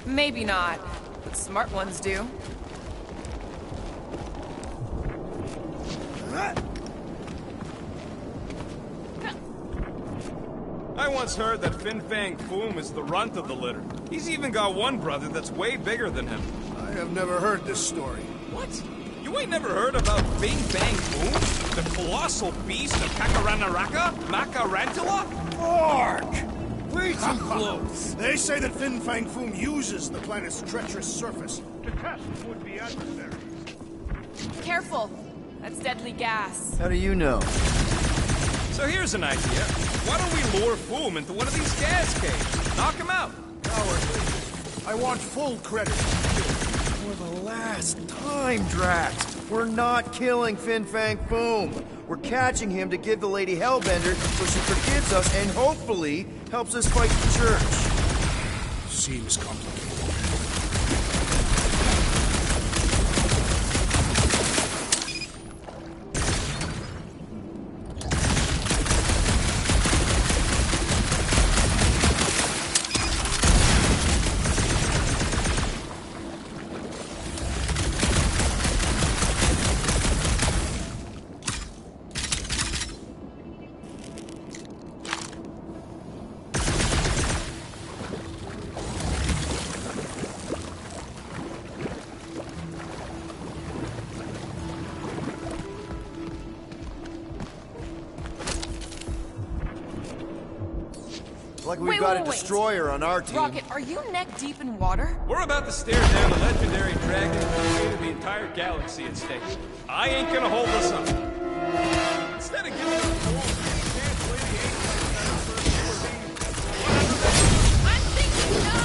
Maybe not, but smart ones do. I once heard that Fin Fang Foom is the runt of the litter. He's even got one brother that's way bigger than him. I have never heard this story. What? You ain't never heard about Bing Bang Boom? The colossal beast of Kakaranaraka? Macarantula? Mark! Way too close! They say that Fin Fang Foom uses the planet's treacherous surface to test would-be adversaries. Careful. That's deadly gas. How do you know? So here's an idea. Why don't we lure Foom into one of these gas caves? Knock him out. Cowardly. I want full credit. For the last time, Drax. We're not killing Fin Fang Foom. We're catching him to give the Lady Hellbender so she forgives us and hopefully helps us fight the Church. Seems complicated. Like we've got a destroyer on our team. Rocket, are you neck deep in water? We're about to stare down a legendary dragon with the entire galaxy at stake. I ain't gonna hold us up. Instead of giving us a chance, Lady I'm thinking no!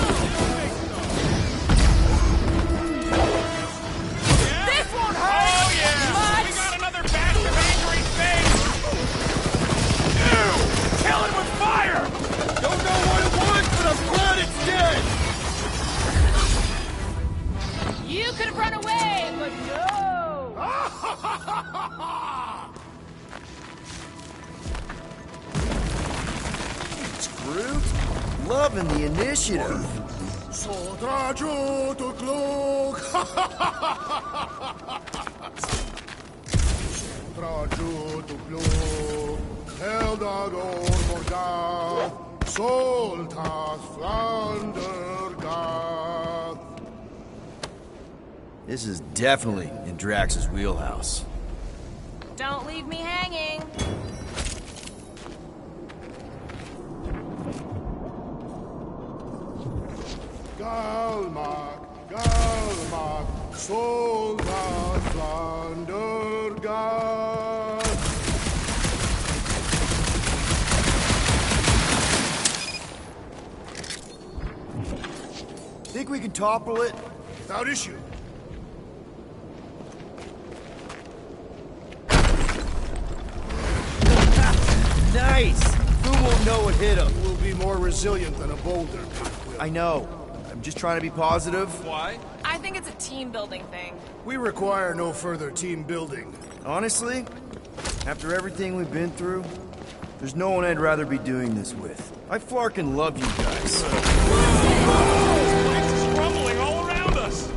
Yeah? This won't hurt! Oh yeah! Much. We got another batch of angry things! Ew! Kill it with fire! Don't know what it was, but I'm glad it's dead! You could have run away, but no! Groot, loving the initiative. Sodrajo to Glog! Sodrajo to Glog! Eldador Morgav! Soltas Flandergav! This is definitely in Drax's wheelhouse. Don't leave me hanging. Galmak, Galmak, Soldat Flandergav! Think we can topple it? Without issue. Nice! Who won't know what hit him? Will be more resilient than a boulder. I know. I'm just trying to be positive. Why? I think it's a team-building thing. We require no further team building. Honestly, after everything we've been through, there's no one I'd rather be doing this with. I flarkin' love you guys. This place is crumbling all around us!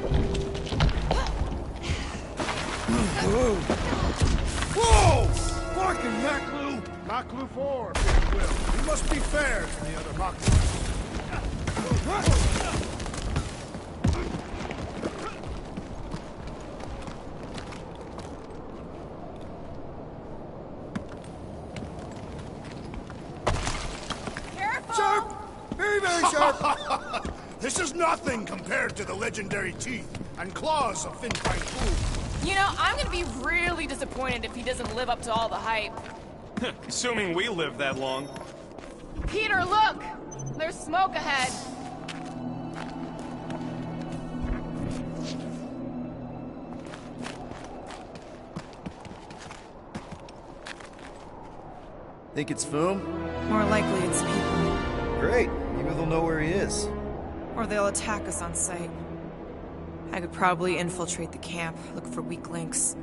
Whoa! Fucking Maklu! Maklu 4, if you will. You must be fair to the other Maklu. Careful! Sharp! Very, very sharp! This is nothing compared to the legendary teeth and claws of Fin Fang Foom. You know, I'm gonna be really disappointed if he doesn't live up to all the hype. Assuming we live that long. Peter, look! There's smoke ahead. Think it's Foom? More likely it's people. Great. Maybe they'll know where he is. Or they'll attack us on sight. I could probably infiltrate the camp, look for weak links.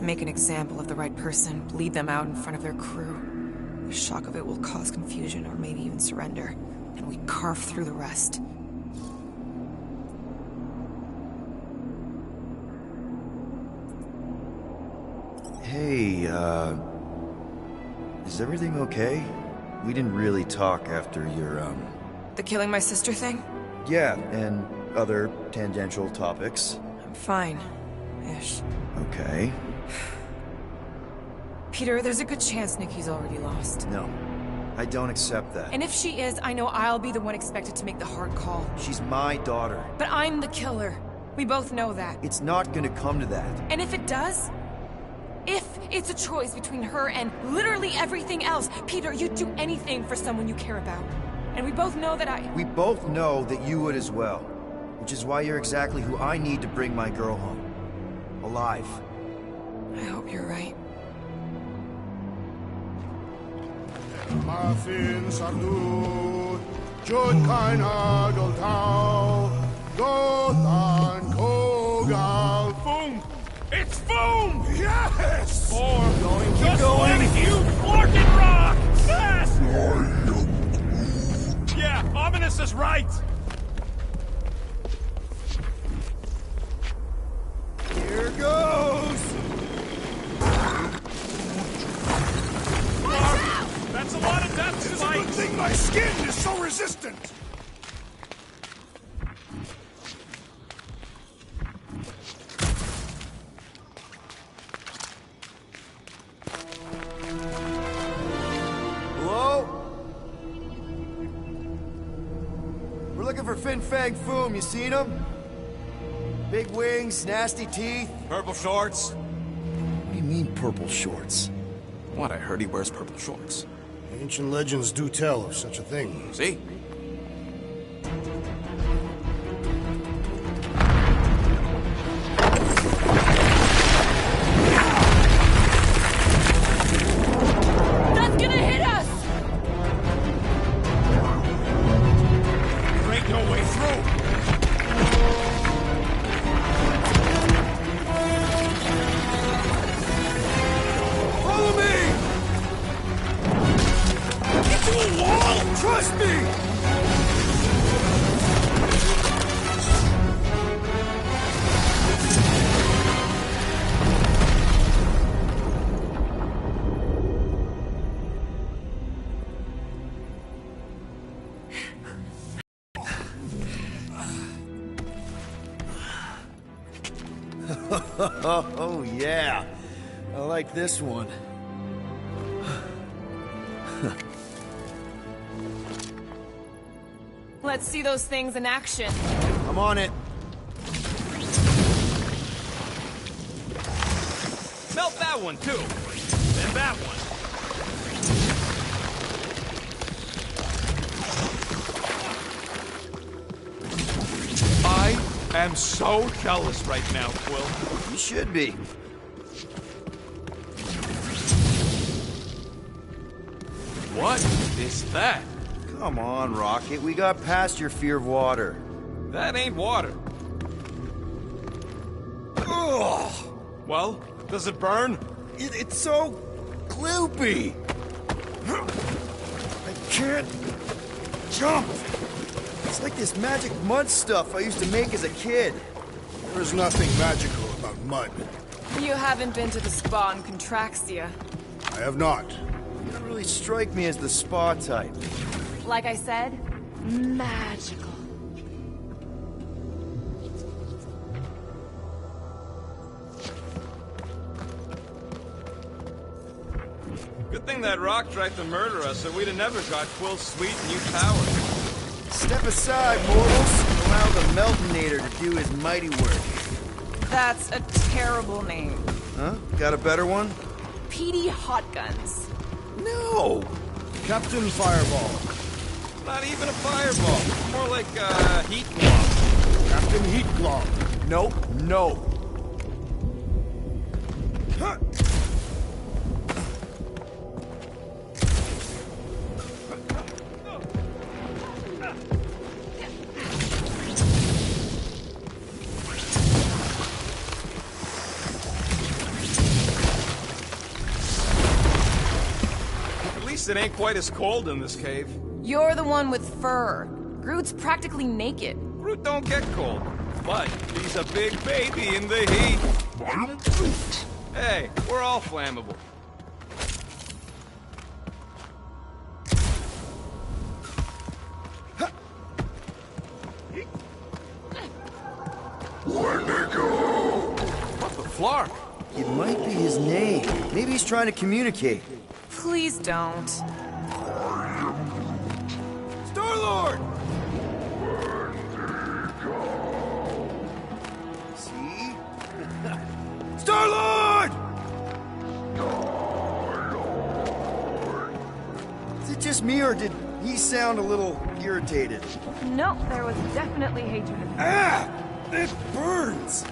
Make an example of the right person, bleed them out in front of their crew. The shock of it will cause confusion or maybe even surrender, and we carve through the rest. Hey, is everything okay? We didn't really talk after your, The killing my sister thing? Yeah, and other tangential topics. I'm fine. Ish. Okay. Peter, there's a good chance Nikki's already lost. No, I don't accept that. And if she is, I know I'll be the one expected to make the hard call. She's my daughter. But I'm the killer. We both know that. It's not gonna come to that. And if it does? If it's a choice between her and literally everything else, Peter, you'd do anything for someone you care about. And we both know that We both know that you would as well. Which is why you're exactly who I need to bring my girl home. Alive. I hope you're right. Muffin Sardut, Jud kein Adel Tau, Gothan Kogal. Boom! It's boom! Yes! Or Keep just going. like you fucking rock! Yes! Yeah, Ominous is right! Here goes! That's a lot of death to It's a good fight! thing my skin is so resistant! Hello? We're looking for Fin Fang Foom. You seen him? Big wings, nasty teeth. Purple shorts? What do you mean, purple shorts? What, I heard he wears purple shorts. Ancient legends do tell of such a thing. See? That's gonna hit us! There ain't no way through! Follow me! Into a wall! Trust me! Oh, yeah. I like this one. Let's see those things in action. I'm on it. Melt that one, too! And that one! I am so jealous right now, Quill. You should be. What is that? Come on, Rocket. We got past your fear of water. That ain't water. Ugh! Well, does it burn? It's so gloopy. I can't jump. It's like this magic mud stuff I used to make as a kid. There's nothing magical about mud. You haven't been to the spa in Contraxia. I have not. You don't really strike me as the spa type. Like I said, magical. Good thing that rock tried to murder us, or we'd have never got Quill's sweet new power. Step aside, mortals, and allow the Meltonator to do his mighty work. That's a terrible name. Huh? Got a better one? Petey Hot Guns. No! Captain Fireball. Not even a fireball. More like a heat block. Captain Heat Glove. Nope, no. least it ain't quite as cold in this cave. You're the one with fur. Groot's practically naked. Groot don't get cold, but he's a big baby in the heat. Hey, we're all flammable. What the flark? It might be his name. Maybe he's trying to communicate. Please don't. Star-Lord! See? Star-Lord! Is it just me, or did he sound a little irritated? No, there was definitely hatred in Ah! It burns!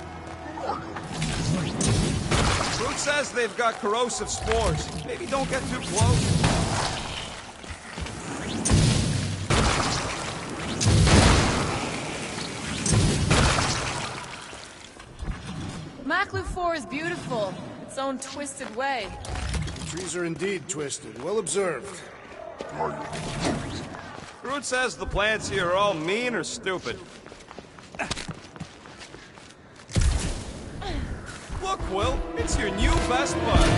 Groot says they've got corrosive spores. Maybe don't get too close. Maklu 4 is beautiful, its own twisted way. The trees are indeed twisted. Well observed. Groot says the plants here are all mean or stupid. Look, Will, it's your new best bud.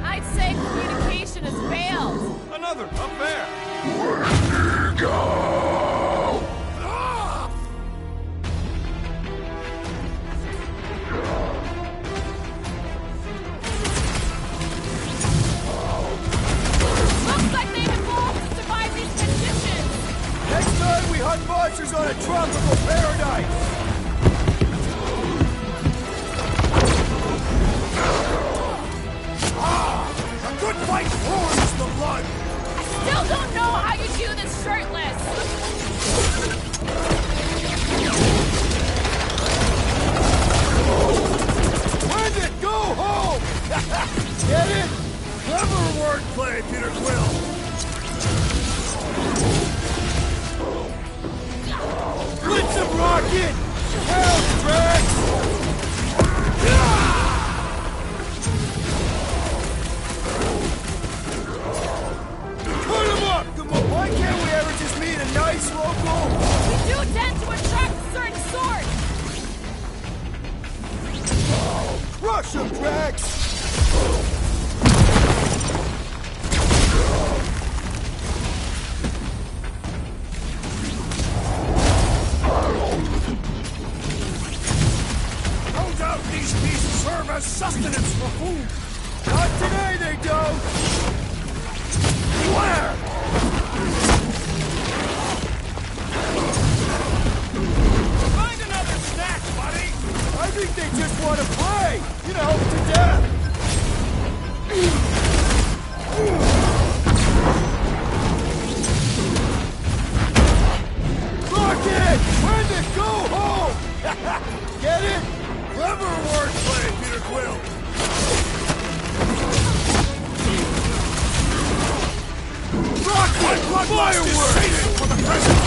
I'd say communication has failed. Another, up there. Looks like they've evolved to survive these conditions. Next time we hunt monsters on a tropical paradise! A good fight warms the blood! Still don't know how you do this shirtless. When did go home? Get it? Clever wordplay, Peter Quill! Blitz of rocket! Hell, Drax! Put him up! Come on, why can't we ever just meet a nice local? We do tend to attract a certain sort. Rush him, Drax! No doubt these beasts serve as sustenance for food! Not today, they don't! Beware! Find another snack, buddy! I think they just want to play! You know, to death! Rocket! When to go home? Get it? Clever wordplay, Peter Quill! Rocket! Fireworks! For the present!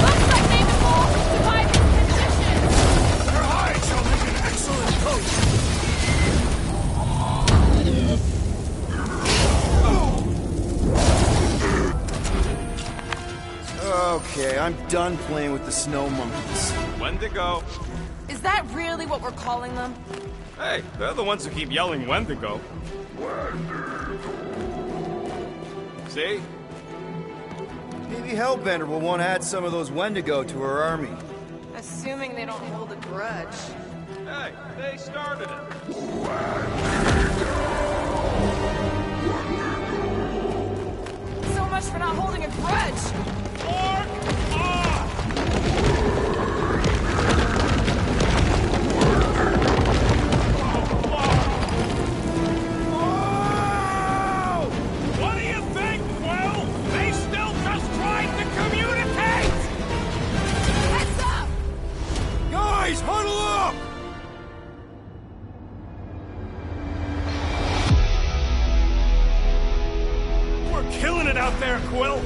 Looks like they've evolved to survive these conditions. Their hide shall make an excellent coat! Okay, I'm done playing with the snow monkeys. Wendigo. Is that really what we're calling them? Hey, they're the ones who keep yelling Wendigo. See? Maybe Hellbender will want to add some of those Wendigo to her army. Assuming they don't hold a grudge. Hey, they started it. So much for not holding a grudge. Mark off! What do you think, Will? They still just tried to communicate! Heads up! Guys, huddle up! We're killing it out there, Quill!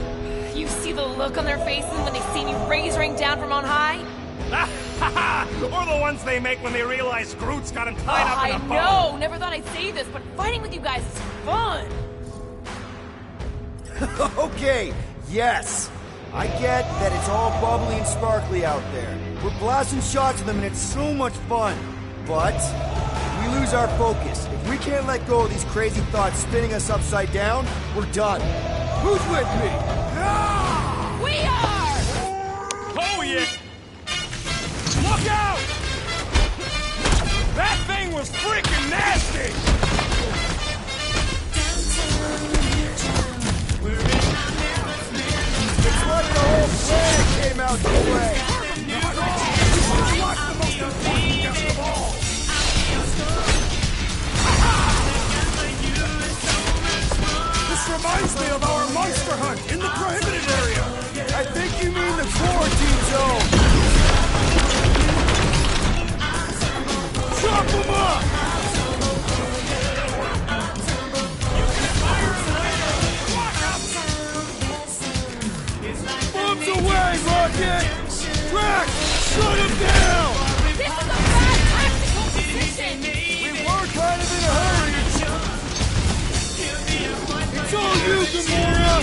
You see the look on their faces when they see me razor down from on high? Ah, Or the ones they make when they realize Groot's got him tied up in a bow. I know! Never thought I'd say this, but fighting with you guys is fun! Okay, yes. I get that it's all bubbly and sparkly out there. We're blasting shots at them and it's so much fun. But we lose our focus. If we can't let go of these crazy thoughts spinning us upside down, we're done. Who's with me? We are! Oh, yeah! Look out! That thing was freaking nasty! It's like the whole planet came out to play. Watch the most important guest of all! This reminds me of our monster hunt in the prohibited area! I think you mean the quarantine zone. Chop them up! Bombs away, Rocket! Drax, shut him down! This is a bad tactical position! We were kind of in a hurry. It's all you, Gamora!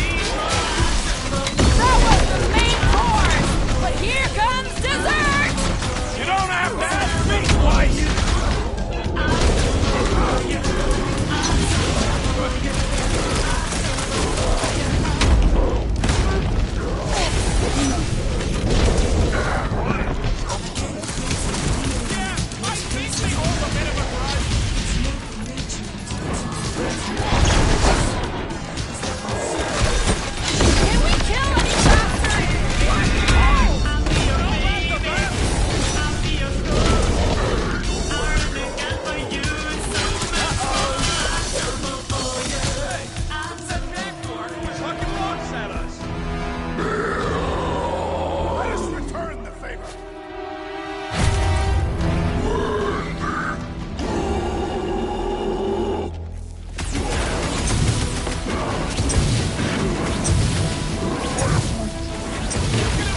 That was the main course! But here comes dessert! You don't have to ask me twice! Can we kill any faster? Fucking looks at us! Let us return the favor!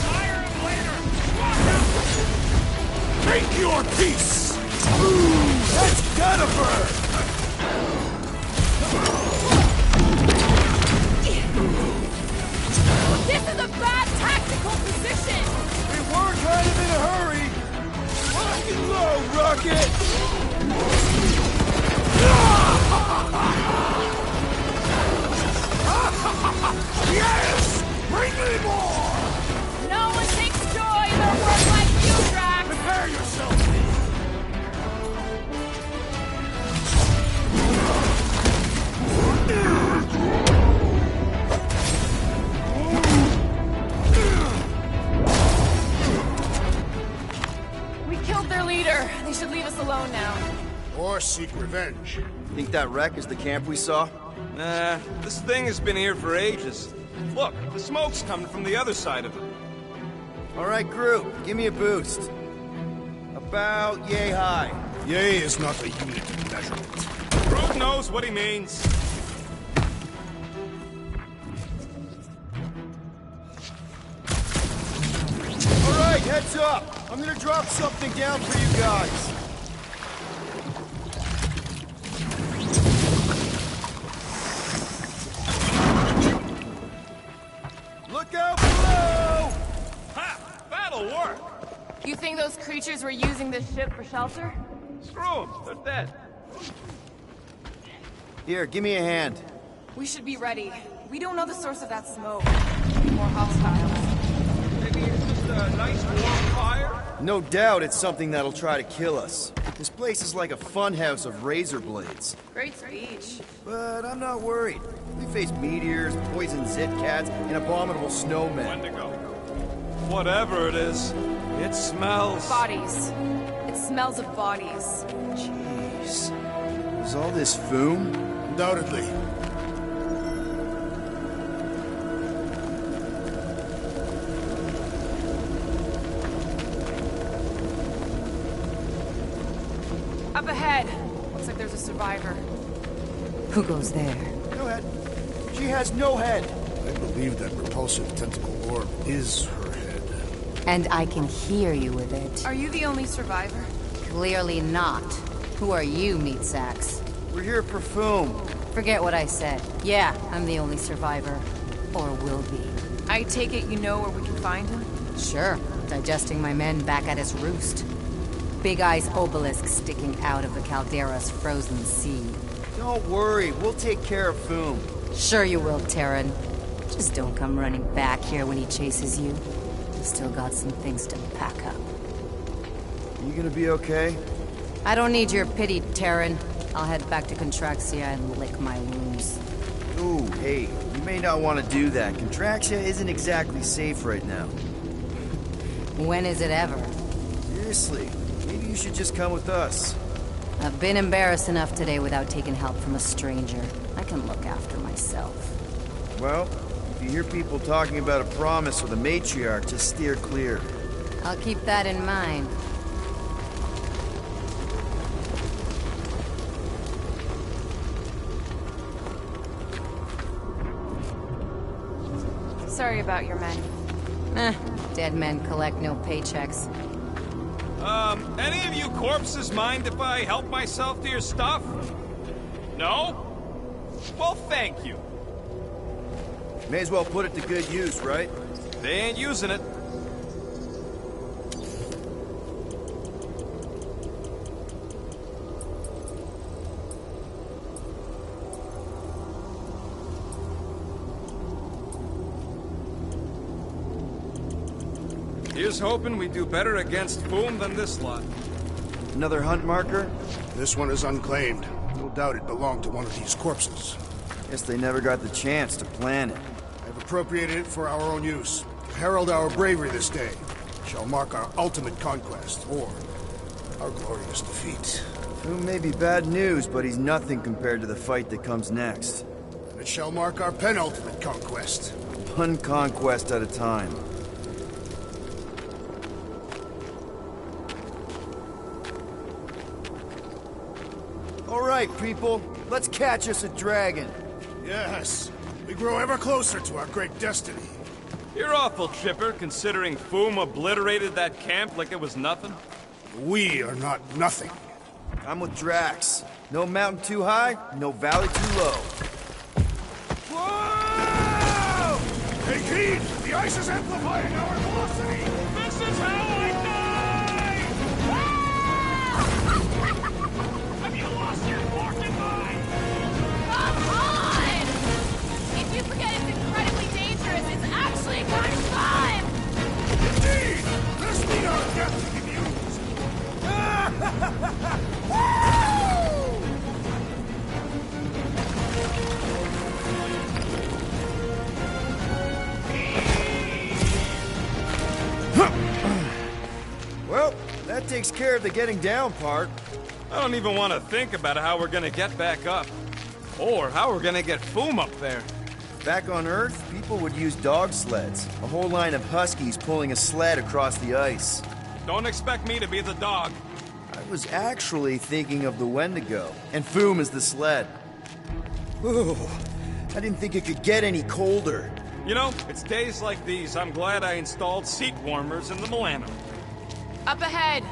Fire him later! Walk out! Make your peace! Ooh, that's gotta burn! This is a bad tactical position! We were kind of in a hurry. Lock and low, Rocket! Yes! Bring me more! No one takes joy in their work like you, Drax! Prepare yourself! We killed their leader. They should leave us alone now. Or seek revenge. Think that wreck is the camp we saw? Nah, this thing has been here for ages. Look, the smoke's coming from the other side of it. All right, Groot, give me a boost. About yay high. Yay is not a unit of measurement. Groot knows what he means. All right, heads up. I'm gonna drop something down for you guys. Look out below! Ha! That'll work! You think those creatures were using this ship for shelter? Screw them, they're dead. Here, give me a hand. We should be ready. We don't know the source of that smoke. More hostiles. Maybe it's just a nice warm fire? No doubt it's something that'll try to kill us. This place is like a funhouse of razor blades. Great speech. But I'm not worried. We faced meteors, poison zit cats, and abominable snowmen. Wendigo. Whatever it is, it smells. Bodies. It smells of bodies. Jeez. Is all this foom? Undoubtedly. Up ahead. Looks like there's a survivor. Who goes there? No head. She has no head. I believe that repulsive tentacle orb is her head. And I can hear you with it. Are you the only survivor? Clearly not. Who are you, meat sacks? We're here for Foom. Forget what I said. Yeah, I'm the only survivor. Or will be. I take it you know where we can find him? Sure. Digesting my men back at his roost. Big Eye's obelisk sticking out of the Caldera's frozen sea. Don't worry, we'll take care of Foom. Sure you will, Terran. Just don't come running back here when he chases you. Still got some things to pack up. You gonna be okay? I don't need your pity, Terran. I'll head back to Contraxia and lick my wounds. Ooh, hey, you may not want to do that. Contraxia isn't exactly safe right now. When is it ever? Seriously, maybe you should just come with us. I've been embarrassed enough today without taking help from a stranger. I can look after myself. Well, if you hear people talking about a promise with a matriarch, just steer clear. I'll keep that in mind. Sorry about your men. Dead men collect no paychecks. Any of you corpses mind if I help myself to your stuff? No? Well, thank you. May as well put it to good use, right? They ain't using it. Here's hoping we do better against Foom than this lot. Another hunt marker? This one is unclaimed. No doubt it belonged to one of these corpses. Guess they never got the chance to plan it. I've appropriated it for our own use. To herald our bravery this day. It shall mark our ultimate conquest, or our glorious defeat. Foom may be bad news, but he's nothing compared to the fight that comes next. And it shall mark our penultimate conquest. One conquest at a time. All right, people. Let's catch us a dragon. Yes, we grow ever closer to our great destiny. You're awful chipper, considering Foom obliterated that camp like it was nothing. We are not nothing. I'm with Drax. No mountain too high, no valley too low. Whoa! Take heed! The ice is amplifying our velocity! This is how I die! Have you lost your fucking mind? Come on! If you forget it's incredibly dangerous, it's actually kind of fun! Indeed! Let's meet our death to be used! Well, that takes care of the getting down part. I don't even want to think about how we're gonna get back up. Or how we're gonna get Foom up there. Back on Earth, people would use dog sleds. A whole line of huskies pulling a sled across the ice. Don't expect me to be the dog. I was actually thinking of the Wendigo, and Foom is the sled. Ooh, I didn't think it could get any colder. You know, it's days like these I'm glad I installed seat warmers in the Millennium. Up ahead,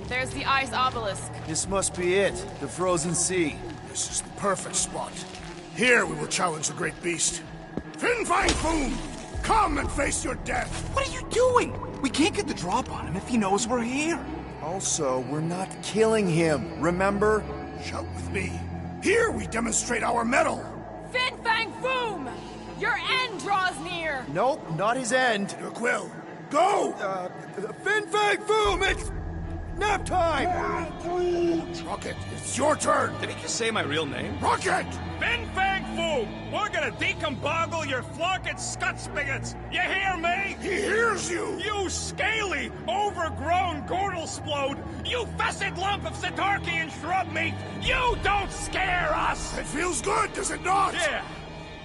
there's the ice obelisk. This must be it, the frozen sea. This is the perfect spot. Here we will challenge the great beast. Fin Fang Foom! Come and face your death! What are you doing? We can't get the drop on him if he knows we're here. Also, we're not killing him, remember? Shout with me. Here we demonstrate our mettle. Fin Fang Foom! Your end draws near! Nope, not his end. Your quill. Go! Fin Fang Foom, it's nap time! Rocket, it's your turn. Did he just say my real name? Rocket! Fin Fang Foom! We're gonna decomboggle your flunket scut spigots! You hear me? He hears you! You scaly, overgrown gordle-splode! You fessed lump of Satarkian shrub meat! You don't scare us! It feels good, does it not? Yeah!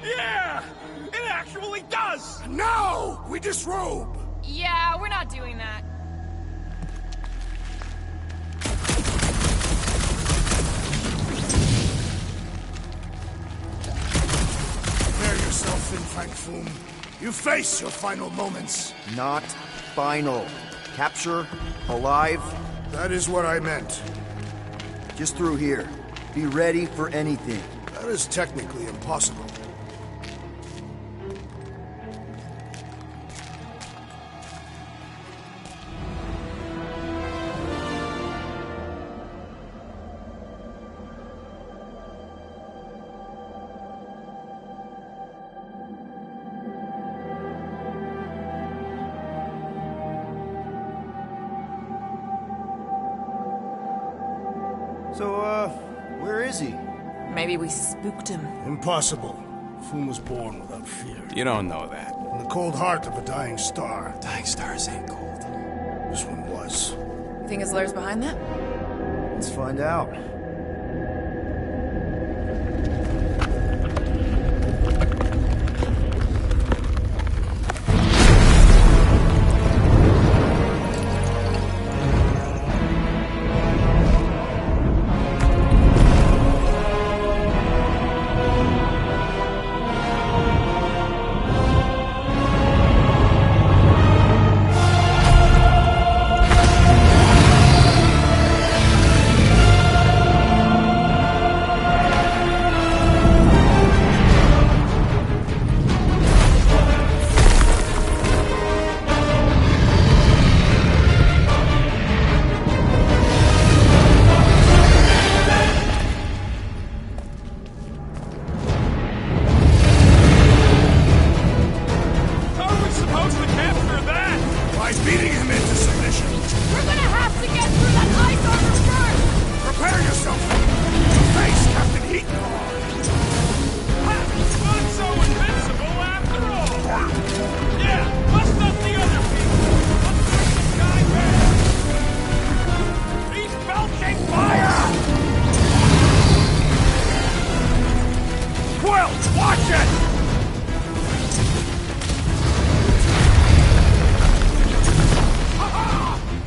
Yeah! It actually does! Now we disrobe! Yeah, we're not doing that. Prepare yourself, Fin Fang Foom. You face your final moments. Not final. Capture, alive, That is what I meant. just through here. Be ready for anything. That is technically impossible. So, where is he? Maybe we spooked him. Impossible. Foom was born without fear. You don't know that. In the cold heart of a dying star. Dying stars ain't cold. This one was. Think his lair's behind that? Let's find out. How are we supposed to capture that? By beating him into submission. We're gonna have to get through that ice armor first! Prepare yourself. Face Captain Heatclaw. Not so invincible after all. Yeah, bust up the other people. Let's bring this guy back. He's belching fire! Quill, watch it!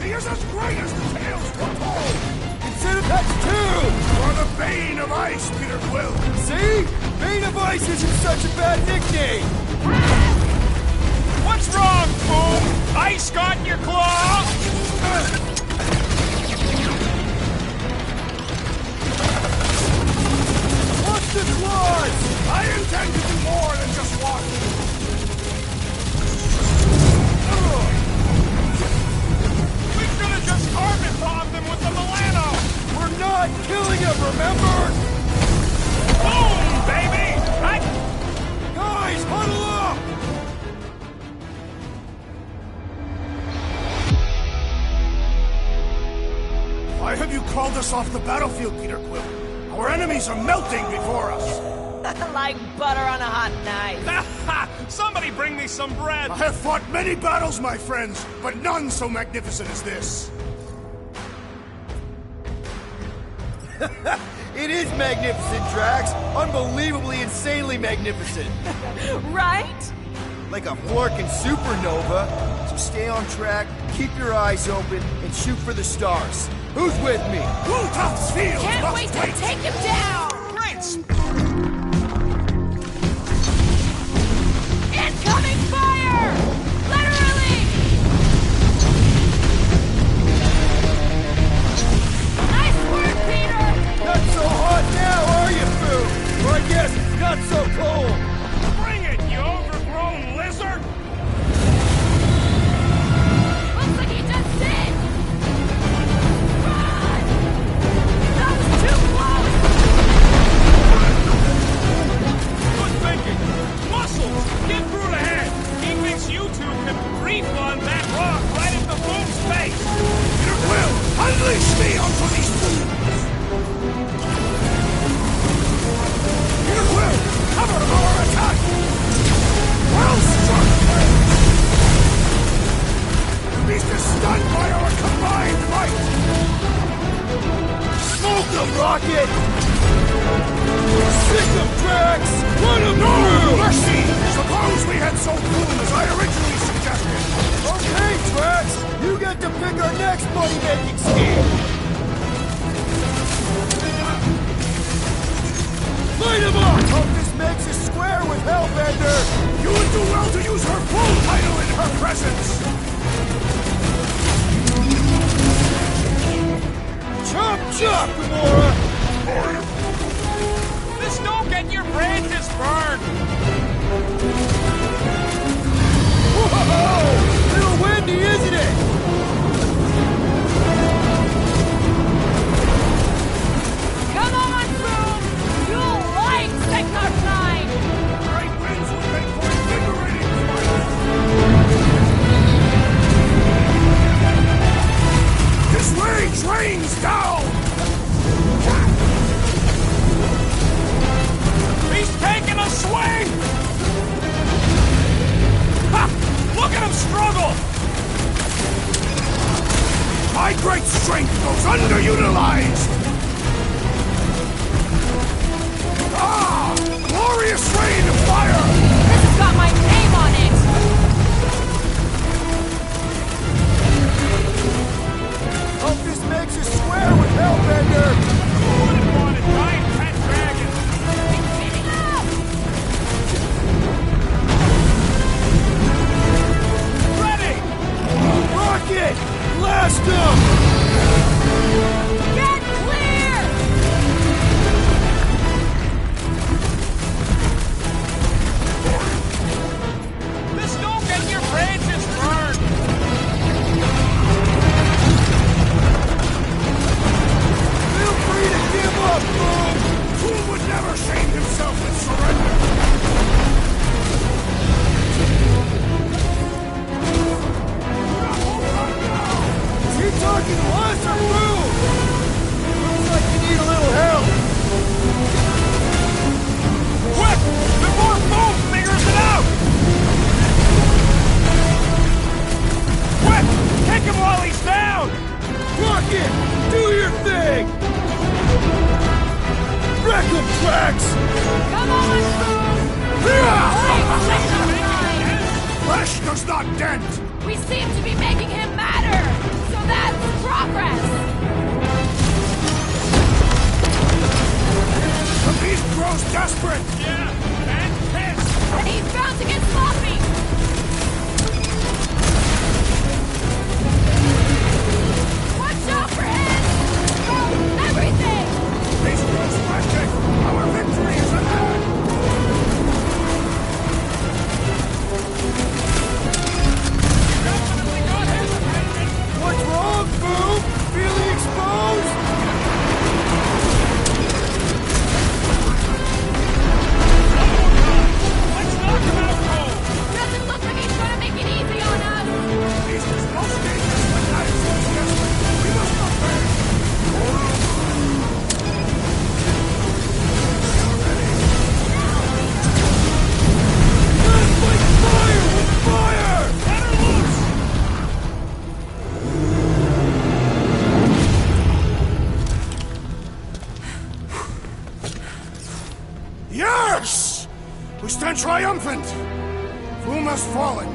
He is as great as the tales foretold. Consider that two! For the Bane of Ice, Peter Quill. See? Bane of Ice isn't such a bad nickname! What's wrong, Boom? Ice got in your claw? What's the claws? I intend to do more than just watch. We could have just carpet bombed them with the Milano. We're not killing him, remember? Boom, baby! Guys, huddle up! Why have you called us off the battlefield, Peter Quill? Our enemies are melting before us. Like butter on a hot knife. Somebody bring me some bread. I have fought many battles, my friends, but none so magnificent as this. It is magnificent, Drax. Unbelievably, insanely magnificent. Right? Like a florkin' supernova. So stay on track, keep your eyes open, and shoot for the stars. Who's with me? Bluetooth's field Can't must wait to take him down! Prince! Incoming fire! Literally! Nice work, Peter! Not so hot now, are you, Boo? Or I guess not so cold. Bring it, you overgrown lizard! Looks like he just did! Run! That was too close! Good thinking. Muscles, get through the head. He thinks you two can refund that rock right at the Boom's face. Peter Quill, unleash me onto these fools! Peter Quill, cover our attack! Well struck! The beast is stunned by our combined might! Smoke them, Rocket! Sick them, Drax! Run them through! Mercy! Suppose we had so Boom as I originally suggested! Okay, Drax! You get to pick our next money-making scheme! Light him up! Hope this makes us square with Hellbender! You would do well to use her full title in her presence! job, Gamora! This don't get your branches burned! Whoa! Little windy, isn't it? Come on, Boom! You'll like Sector 9! Great winds will make for invigorating flight! This rage rains down! He's taking a swing! Ha! Look at him struggle! My great strength goes underutilized! Ah! Glorious rain of fire! This has got my name on it! Hope this makes us swear with Hellbender! Who wouldn't want a giant pet dragon? It's speeding up! Ready! Rocket! Blast him! Get clear! This don't get your branches burned! Feel free to give up, Boom! Fool would never shame himself with surrender! Is he talking to us or Boom? Looks like you need a little help. Quick! Before Boom figures it out! Quick! Kick him while he's down! Rocket! Do your thing! Wreck him, Drax! Come on, Boom! Like Sector 9! Flesh does not dent! We seem to be making him madder! So that's progress! The beast grows desperate! Yeah, and pissed! And he's bound to get sloppy! Watch out for him! Throw everything! Beast grows frantic! Our victory is ahead! Definitely got hesitated! What's wrong, Boom? Feeling exposed? Let's knock him out cold! Doesn't look like he's gonna make it easy on us! Beast is most dangerous when night grows desperate! We must not fail! Let's fight fire with fire! Let her loose! Yes! We stand triumphant! Foom has fallen!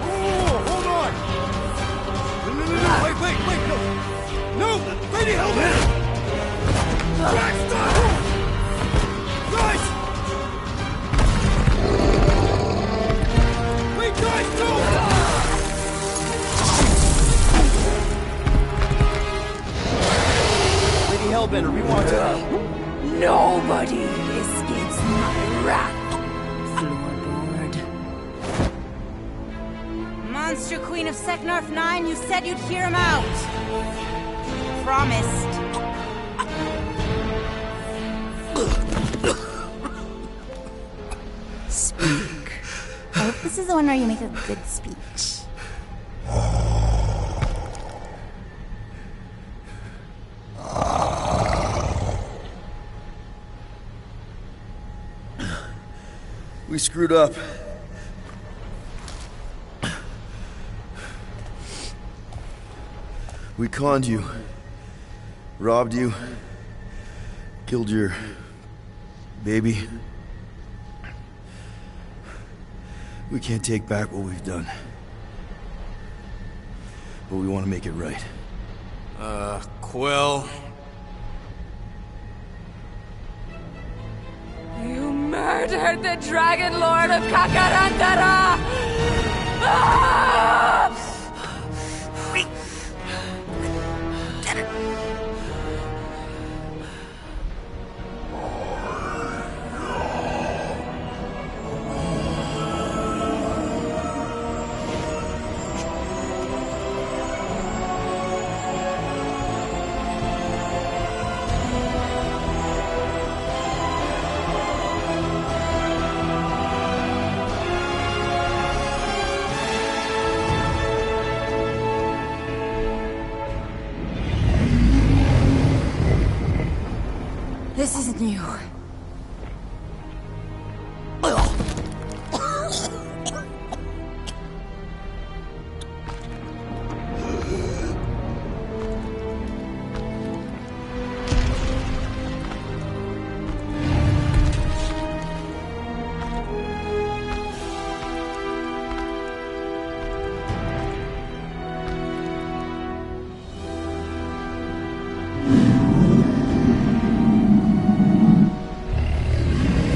Oh, hold on! No, wait, no! No! Lady Hellbender! Drax, stop! Guys! Wait, guys, don't! Lady Hellbender, we want to... Nobody escapes my wrath. Floorboard. Monster Queen of Seknarf 9, you said you'd hear him out. Promised. Speak. I hope this is the one where you make a good speech. We screwed up. We conned you. Robbed you. Killed your... baby. We can't take back what we've done. But we want to make it right. Quill. You murdered the Dragon Lord of Kakarandara! Ah! This isn't you.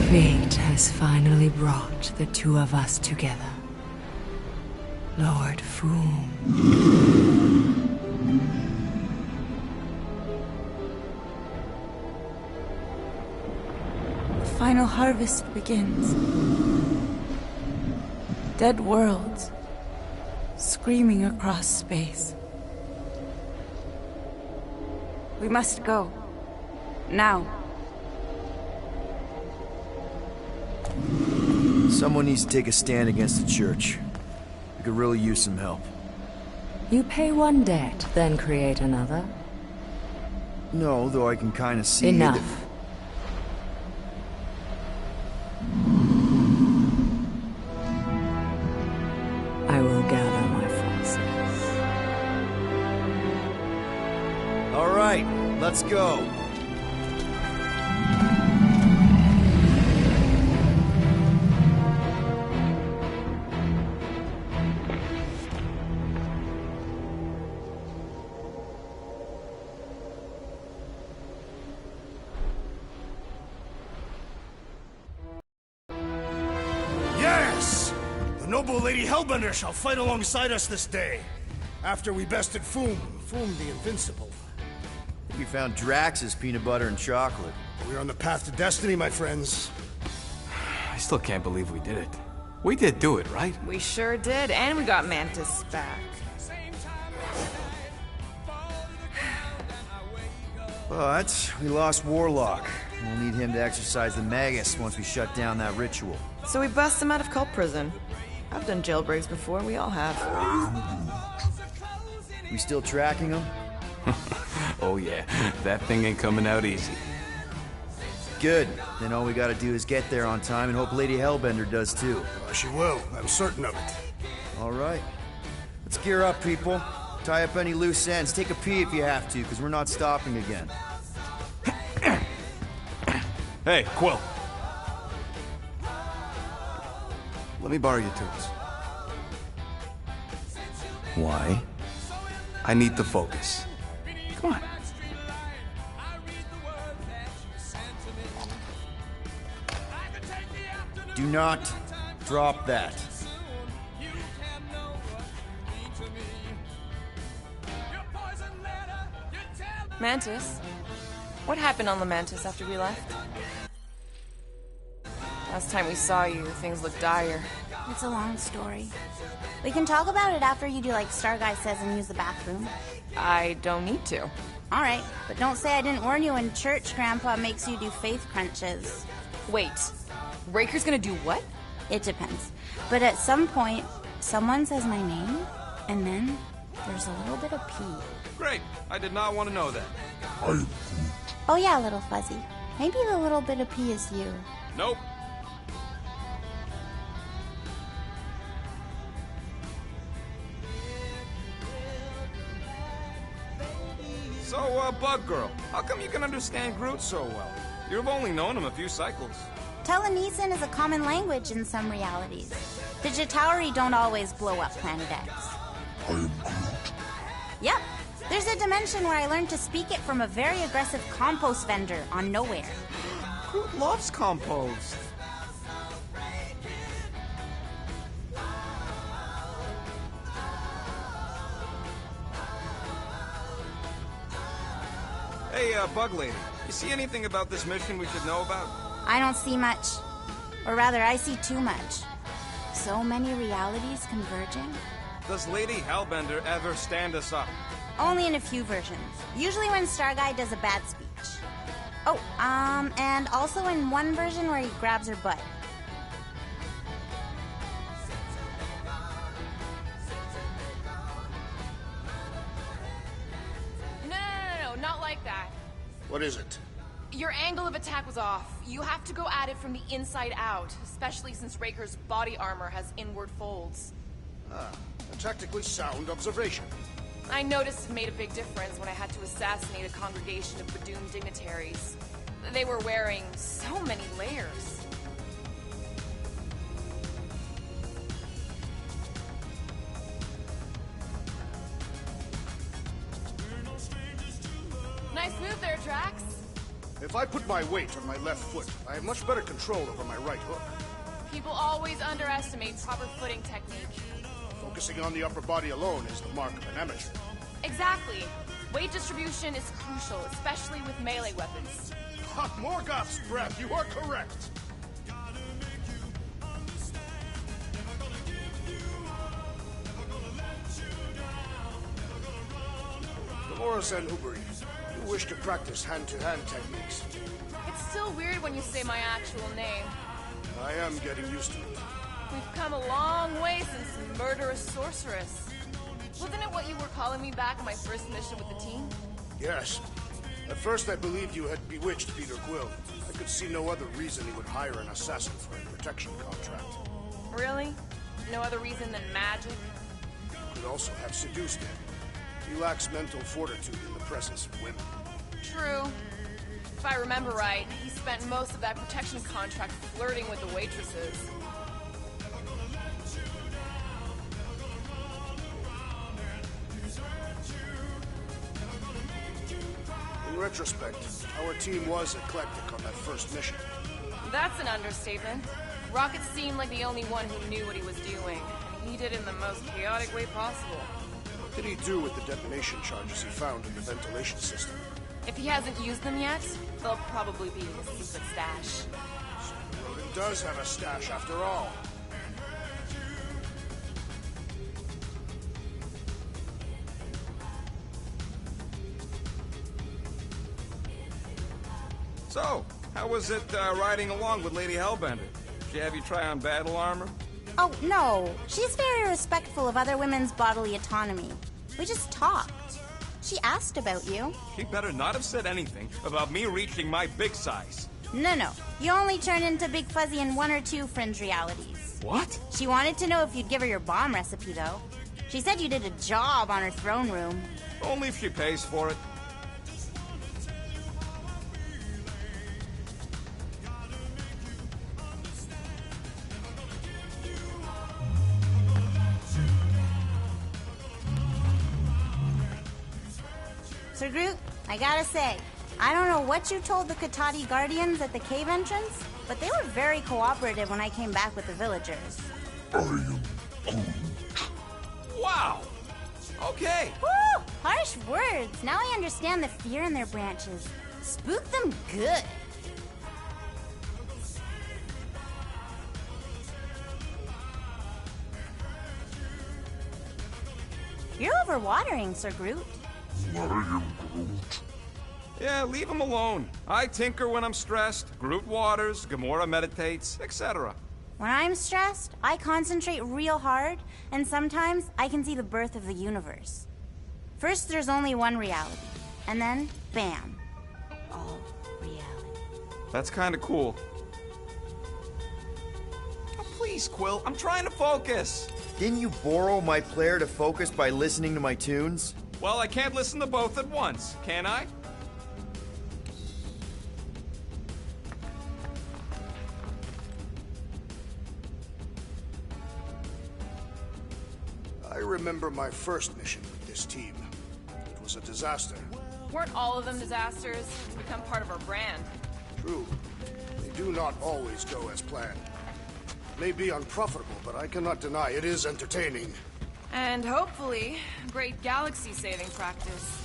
Fate has finally brought the two of us together. Lord Foom. The final harvest begins. Dead worlds, screaming across space. We must go. Now. Someone needs to take a stand against the church. We could really use some help. You pay one debt, then create another. No, though I can kind of see Enough. I will gather my forces. All right, let's go. Yes! The noble Lady Hellbender shall fight alongside us this day. After we bested Foom the Invincible. We found Drax's peanut butter and chocolate. We're on the path to destiny, my friends. I still can't believe we did it. We did do it, right? We sure did, and we got Mantis back. But we lost Warlock. We'll need him to exercise the Magus once we shut down that ritual. So we bust him out of cult prison. I've done jailbreaks before, we all have. We still tracking him? Oh yeah, that thing ain't coming out easy. Good. Then all we gotta do is get there on time and hope Lady Hellbender does too. She will, I'm certain of it. All right. Let's gear up, people. Tie up any loose ends. Take a pee if you have to, because we're not stopping again. Hey, Quill. Let me borrow your tools. Why? I need to focus. Come on. Do not drop that. Mantis? What happened on the Mantis after we left? Last time we saw you, things looked dire. It's a long story. We can talk about it after you do like Star Guy says and use the bathroom. I don't need to. Alright, but don't say I didn't warn you in church Grandpa makes you do faith crunches. Wait, Raker's gonna do what? It depends. But at some point, someone says my name, and then there's a little bit of pee. Great. I did not want to know that. Oh yeah, little fuzzy. Maybe the little bit of pee is you. Nope. So, Bug Girl, how come you can understand Groot so well? You've only known him a few cycles. Telenesin is a common language in some realities. Digitauri don't always blow up Planet X. I am Groot. Yep. There's a dimension where I learned to speak it from a very aggressive compost vendor on Nowhere. Groot loves compost. Hey, Bug Lady, you see anything about this mission we should know about? I don't see much. Or rather, I see too much. So many realities converging. Does Lady Hellbender ever stand us up? Only in a few versions. Usually when Star Guy does a bad speech. Oh, and also in one version where he grabs her butt. No, not like that. What is it? Your angle of attack was off. You have to go at it from the inside out, especially since Raker's body armor has inward folds. Ah, a tactically sound observation. I noticed it made a big difference when I had to assassinate a congregation of Badum dignitaries. They were wearing so many layers. Nice move there, Drax. If I put my weight on my left foot, I have much better control over my right hook. People always underestimate proper footing technique. Focusing on the upper body alone is the mark of an amateur. Exactly. Weight distribution is crucial, especially with melee weapons. Ha, Morgoth's breath, you are correct! Dolores and Uberi, you wish to practice hand-to-hand techniques. It's still weird when you say my actual name. I am getting used to it. We've come a long way since Murderous Sorceress. Wasn't it what you were calling me back on my first mission with the team? Yes. At first I believed you had bewitched Peter Quill. I could see no other reason he would hire an assassin for a protection contract. Really? No other reason than magic? Could also have seduced him. He lacks mental fortitude in the presence of women. True. If I remember right, he spent most of that protection contract flirting with the waitresses. In retrospect, our team was eclectic on that first mission. That's an understatement. Rocket seemed like the only one who knew what he was doing, and he did it in the most chaotic way possible. What did he do with the detonation charges he found in the ventilation system? If he hasn't used them yet, they'll probably be his secret stash. Rodin does have a stash after all. So, how was it riding along with Lady Hellbender? Did she have you try on battle armor? Oh, no. She's very respectful of other women's bodily autonomy. We just talked. She asked about you. She better not have said anything about me reaching my big size. No. You only turn into Big Fuzzy in one or two fringe realities. What? She wanted to know if you'd give her your bomb recipe, though. She said you did a job on her throne room. Only if she pays for it. Sir Groot, I gotta say, I don't know what you told the Katati Guardians at the cave entrance, but they were very cooperative when I came back with the villagers. I am Groot. Wow! Okay. Woo! Harsh words. Now I understand the fear in their branches. Spook them good. You're overwatering, Sir Groot. I am Groot. Yeah, leave him alone. I tinker when I'm stressed, Groot waters, Gamora meditates, etc. When I'm stressed, I concentrate real hard, and sometimes I can see the birth of the universe. First, there's only one reality, and then, bam, all reality. That's kinda cool. Oh, please, Quill, I'm trying to focus. Didn't you borrow my player to focus by listening to my tunes? Well, I can't listen to both at once, can I? remember my first mission with this team. It was a disaster. Weren't all of them disasters? Become part of our brand. True. They do not always go as planned. It may be unprofitable, but I cannot deny it is entertaining. And hopefully, great galaxy-saving practice.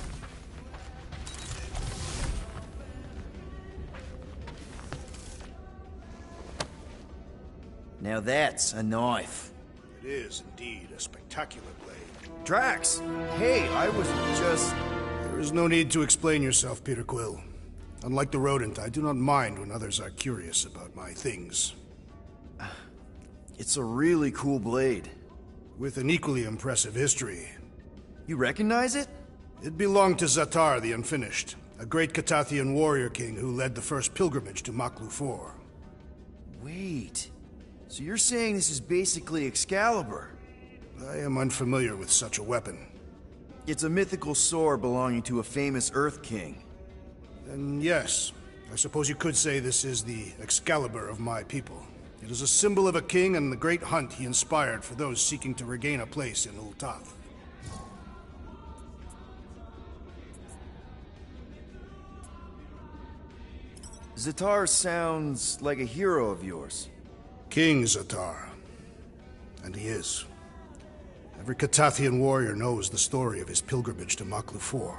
Now that's a knife. It is indeed a spectacular blade. Drax! Hey, I was just... There is no need to explain yourself, Peter Quill. Unlike the rodent, I do not mind when others are curious about my things. It's a really cool blade. With an equally impressive history. You recognize it? It belonged to Zatar the Unfinished, a great Catathian warrior king who led the first pilgrimage to Maklu 4. Wait... So you're saying this is basically Excalibur? I am unfamiliar with such a weapon. It's a mythical sword belonging to a famous Earth King. Then yes, I suppose you could say this is the Excalibur of my people. It is a symbol of a king and the great hunt he inspired for those seeking to regain a place in Ultath. Zatar sounds like a hero of yours. King Zatar. And he is. Every Catathian warrior knows the story of his pilgrimage to Maklu 4.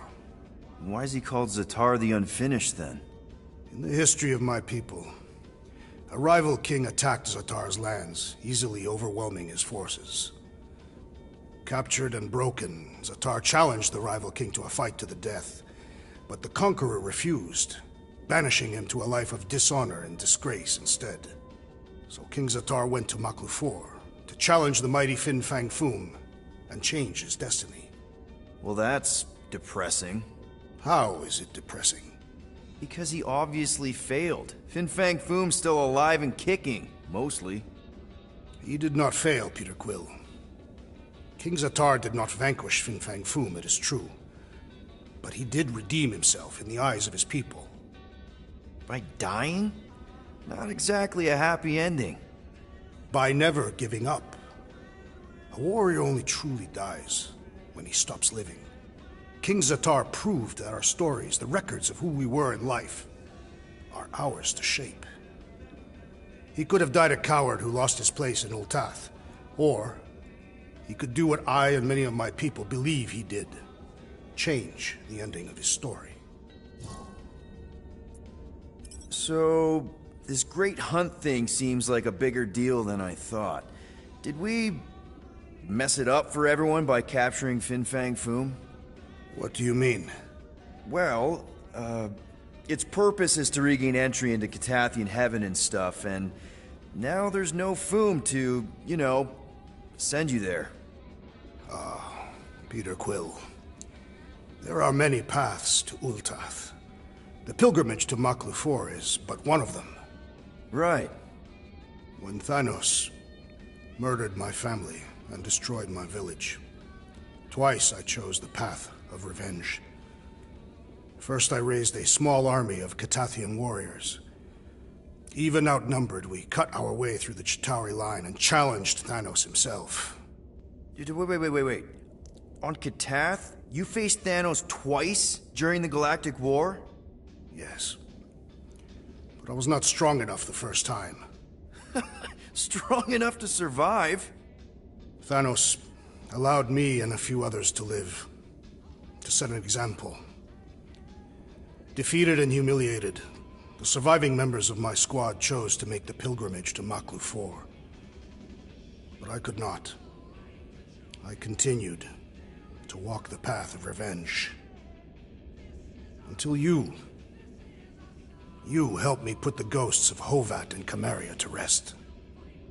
Why is he called Zatar the Unfinished, then? In the history of my people, a rival king attacked Zatar's lands, easily overwhelming his forces. Captured and broken, Zatar challenged the rival king to a fight to the death, but the conqueror refused, banishing him to a life of dishonor and disgrace instead. So King Zatar went to Maklu 4 to challenge the mighty Fin Fang Foom and change his destiny. Well, that's depressing. How is it depressing? Because he obviously failed. Fin Fang Foom's still alive and kicking, mostly. He did not fail, Peter Quill. King Zatar did not vanquish Fin Fang Foom, it is true. But he did redeem himself in the eyes of his people. By dying? Not exactly a happy ending. By never giving up. A warrior only truly dies when he stops living. King Zatar proved that our stories, the records of who we were in life, are ours to shape. He could have died a coward who lost his place in Ultath, or he could do what I and many of my people believe he did. Change the ending of his story. So... this great hunt thing seems like a bigger deal than I thought. Did we mess it up for everyone by capturing Fin Fang Foom? What do you mean? Well, its purpose is to regain entry into Catathian heaven and stuff, and now there's no Foom to, you know, send you there. Peter Quill. There are many paths to Ultath. The pilgrimage to Maklu 4 is but one of them. Right. When Thanos murdered my family and destroyed my village, twice I chose the path of revenge. First I raised a small army of Catathian warriors. Even outnumbered, we cut our way through the Chitauri line and challenged Thanos himself. Wait. On Catath, you faced Thanos twice during the Galactic War? Yes. But I was not strong enough the first time. Strong enough to survive? Thanos allowed me and a few others to live, to set an example. Defeated and humiliated, the surviving members of my squad chose to make the pilgrimage to Maklu 4. But I could not. I continued to walk the path of revenge. Until you helped me put the ghosts of Hovat and Camaria to rest.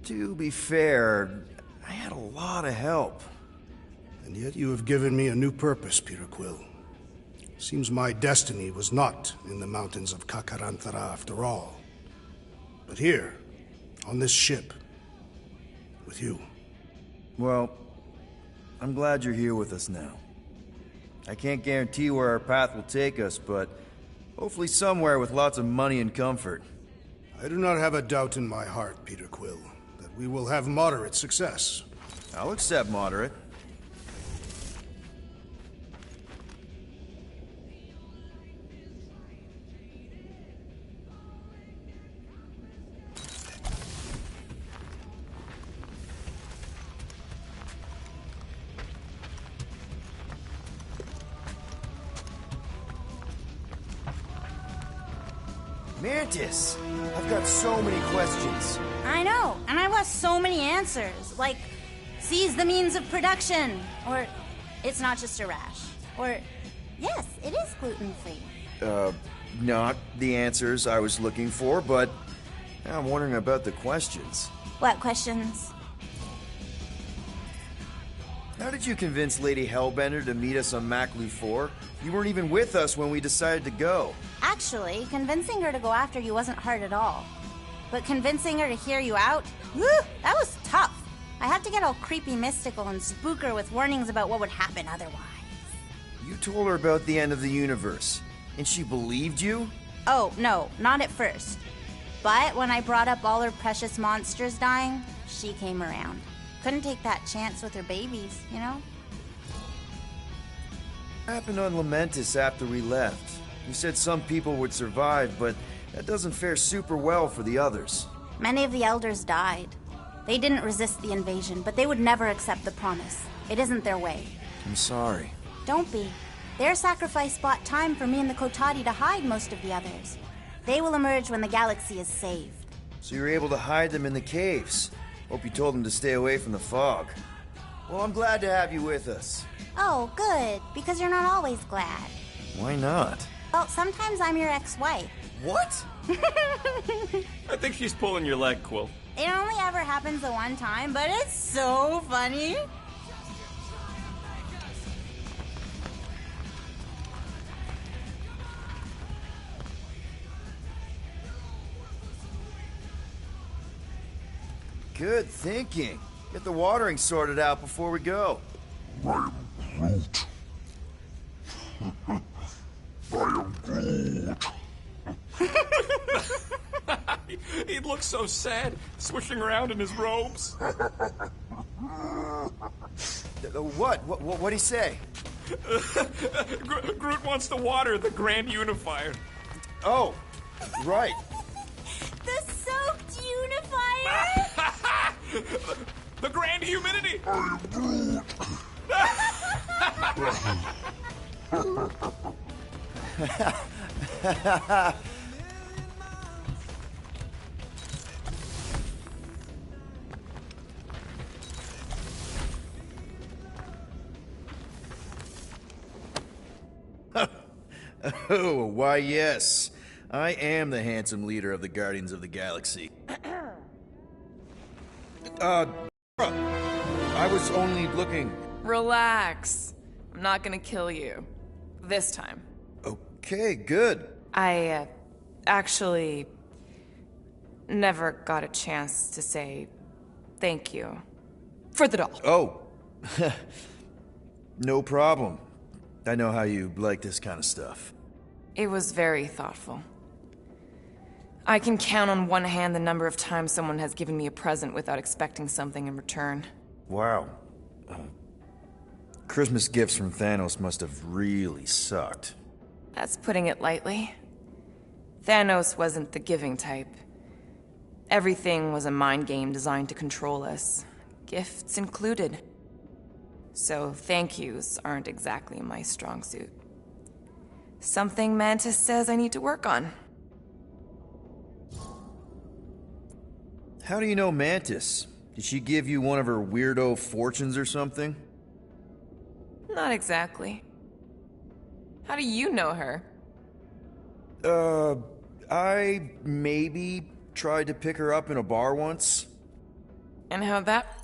To be fair, I had a lot of help. And yet you have given me a new purpose, Peter Quill. Seems my destiny was not in the mountains of Kakarantara after all. But here, on this ship, with you. Well, I'm glad you're here with us now. I can't guarantee where our path will take us, but hopefully somewhere with lots of money and comfort. I do not have a doubt in my heart, Peter Quill, that we will have moderate success. I'll accept moderate. Mantis! I've got so many questions. I know, and I want so many answers. Like, seize the means of production. Or, it's not just a rash. Or, yes, it is gluten-free. Not the answers I was looking for, but now I'm wondering about the questions. What questions? How did you convince Lady Hellbender to meet us on Maclu 4? You weren't even with us when we decided to go. Actually, convincing her to go after you wasn't hard at all. But convincing her to hear you out? Woo! That was tough. I had to get all creepy mystical and spook her with warnings about what would happen otherwise. You told her about the end of the universe, and she believed you? Oh, no, not at first. But when I brought up all her precious monsters dying, she came around. Couldn't take that chance with her babies, you know? What happened on Lamentis after we left? You said some people would survive, but that doesn't fare super well for the others. Many of the elders died. They didn't resist the invasion, but they would never accept the promise. It isn't their way. I'm sorry. Don't be. Their sacrifice bought time for me and the Kotati to hide most of the others. They will emerge when the galaxy is saved. So you were able to hide them in the caves. Hope you told them to stay away from the fog. Well, I'm glad to have you with us. Oh, good, because you're not always glad. Why not? Well, sometimes I'm your ex-wife. What? I think she's pulling your leg, Quill. It only ever happens the one time, but it's so funny. Good thinking. Get the watering sorted out before we go. I am Groot. I am Groot. He looks so sad, swishing around in his robes. What'd he say? Groot wants to water the Grand Unifier. Oh, right. The soaked unifier? The Grand Humidity! I am Groot. Oh, why yes. I am the handsome leader of the Guardians of the Galaxy. I was only looking... Relax. I'm not gonna kill you. This time. Okay, good. I, actually... never got a chance to say thank you. For the doll. Oh. No problem. I know how you like this kind of stuff. It was very thoughtful. I can count on one hand the number of times someone has given me a present without expecting something in return. Wow. Christmas gifts from Thanos must have really sucked. That's putting it lightly. Thanos wasn't the giving type. Everything was a mind game designed to control us, gifts included. So thank yous aren't exactly my strong suit. Something Mantis says I need to work on. How do you know Mantis? Did she give you one of her weirdo fortunes or something? Not exactly. How do you know her? I maybe tried to pick her up in a bar once. And how'd that